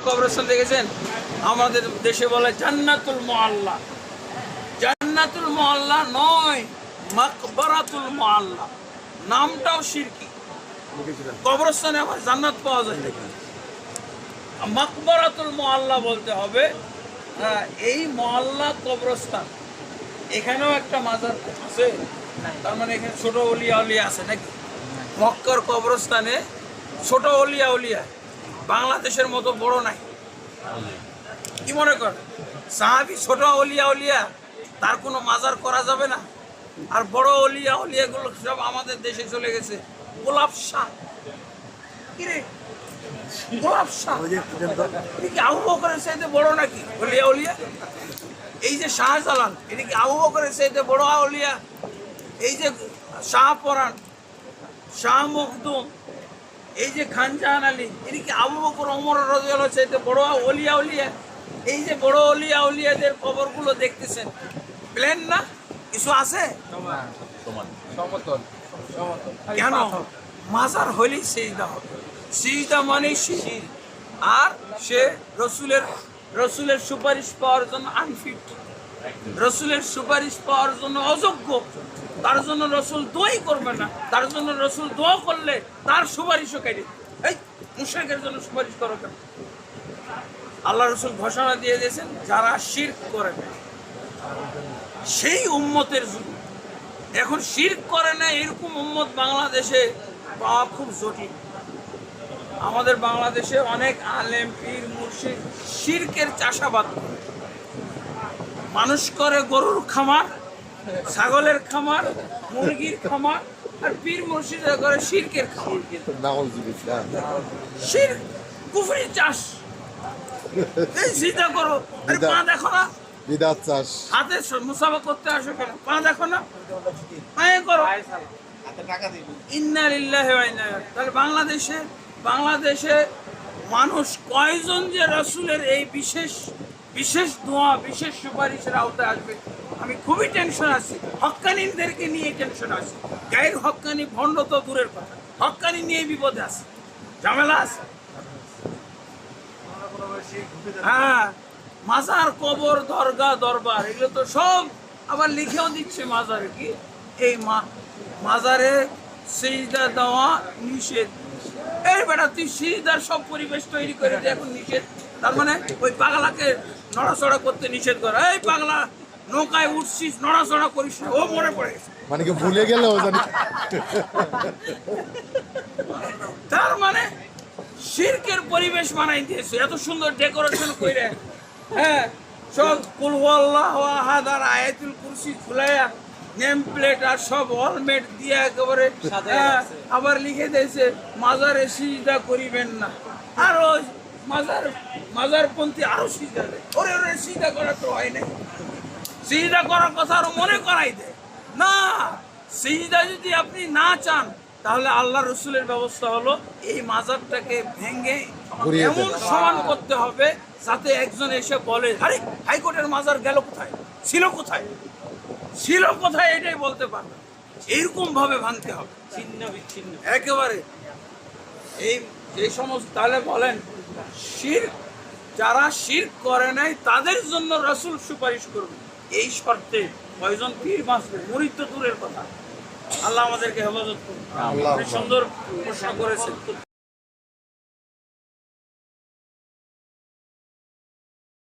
কবরস্থান দেখেছেন? আমাদের দেশে বলে জান্নাতুল মুআল্লা। জান্নাতুল মুআল্লা নয়, মাকবারাতুল মুআল্লা। নামটাও শিরকি। কবরস্থানে আবার জান্নাত পাওয়া যায় না, মাকবারাতুল মুআল্লা বলতে হবে। এই মুআল্লা কবরস্থান, এখানেও একটা মাজার আছে, তার মানে এখানে ছোট অলিয়া উলিয়া আছে নাকি? মক্কার কবরস্থানে ছোট অলিয়া উলিয়া বাংলাদেশের মতো বড় নাই। কি মনে কর সাহাবি ছোট অলিয়া উলিয়া, তার কোনো মাজার করা যাবে না? আর বড় অলিয়া উলিয়াগুলো সব আমাদের দেশে চলে গেছে। গোলাপ শাহ, কিরে গোলাপ শাহ কি আবু বকরের চাইতে বড় নাকি অলিয়া উলিয়া? এই যে শাহজালাল, এটা কি আবু বকরের চাইতে বড় আউলিয়া? এই যে শাহপরাণ, শাহ মখদুম, এই যে খানজাহান আলী, এটা কি আবু বকর ওমর রাদিয়াল্লাহু চাইতে বড় অলিয়া উলিয়া? এই যে বড় অলিয়া উলিয়াদের কবরগুলো দেখতেছেন, প্লেন না, কিছু আছে? কেন? মাজার হইলেই সিজদা হবে। সিজদা মানে শির, আর সে রসুলের সুপারিশ পাওয়ার জন্য আনফিট, রসুলের সুপারিশ পাওয়ার জন্য অযোগ্য। তার জন্য রসুল দোয়াই করবে না। তার জন্য রসুল দোয়া করলে তার সুপারিশও কেটে। এই মুশরিকের জন্য সুপারিশ করো কেন? আল্লাহ রসুল ঘোষণা দিয়ে দিয়েছেন, যারা শিরক করে না সেই উম্মতের জন্য। এখন শিরক করে না এরকম উম্মত বাংলাদেশে পাওয়া খুব জটিল। আমাদের বাংলাদেশে অনেক আলেম পীর মুর্শিদ শিরকের চাষাবাদ করে। মানুষ করে গরুর খামার, ছাগলের খামার, মুরগির খামার, আর পীর মুর্শিদরা করে শিরকের খামার। শিরক কুফরি চাষ। এই চিন্তা করো, পা দেখো না, বিদআত চাষ। হাতে মুসাফা করতে আসো কেন? পা দেখো না, পায়ে করো। ইন্না লিল্লাহি ওয়া ইন্না ইলাইহি। তাহলে বাংলাদেশে মানুষ কয়জন যে রাসূলের এই বিশেষ দোয়া, বিশেষ সুপারিশের আওতায় আসবে? আমি খুবই টেনশন আছি। হক্কানিদেরকে নিয়ে টেনশন আছি। গায়ের হক্কানি ভণ্ড তো দূরের কথা, হক্কানি নিয়ে বিপদে আছে, ঝামেলা আছে। হ্যাঁ, মাজার, কবর, দরগা, দরবার, এগুলো তো সব আবার লিখেও দিচ্ছে মাজারে। কি এই মাজারে সিজদা দেওয়া নিষেধ। এই বেটা, তুই সিজদার সব পরিবেশ তৈরি করে দিয়ে এখন নিষেধ। তার মানে ওই পাগলাকে নড়াচড়া করতে নিষেধ করা। এই পাগলা, নৌকায় উঠছিস, নড়াচড়া করিস না, ও মরে পড়ে গেছে। মানে কি ভুলে গেল? তার মানে শিরকের পরিবেশ বানাই দিয়েছে, এত সুন্দর ডেকোরেশন করে। হ্যাঁ, সব কুল হুয়াল্লাহু আহাদ আর আয়াতুল কুরসি খুলাইয়া নেম প্লেট আর সব অলমেট দিয়ে একেবারে আবার লিখে দিয়েছে মাজারে সিজদা করিবেন না। আর ওই মাজারপন্থী আরো সিজদা দেয়। ওরে সিজদা করা তো হয় না, সিজদা করার কথা আরো মনে করাই দেয় না। সিজদা যদি আপনি না চান, তাহলে আল্লাহ রসুলের ব্যবস্থা হলো এই মাজারটাকে ভেঙে এমন সমান করতে হবে যাতে একজন এসে বলে, আরে হাইকোর্টের মাজার গেল কোথায়, ছিল কোথায়, এটাই বলতে পারবে। এইরকম ভাবে ভাঙতে হবে, ছিন্ন বিচ্ছিন্ন একেবারে। এই সমস্ত, তাহলে বলেন যারা শিরক করে নাই তাদের জন্য রাসূল সুপারিশ করবে, এই শর্তে কয়জন পীর বাঁচবে? মুরিদ তো দূরের কথা। আল্লাহ আমাদেরকে হেফাজত করুন। সুন্দর প্রশ্ন করেছেন।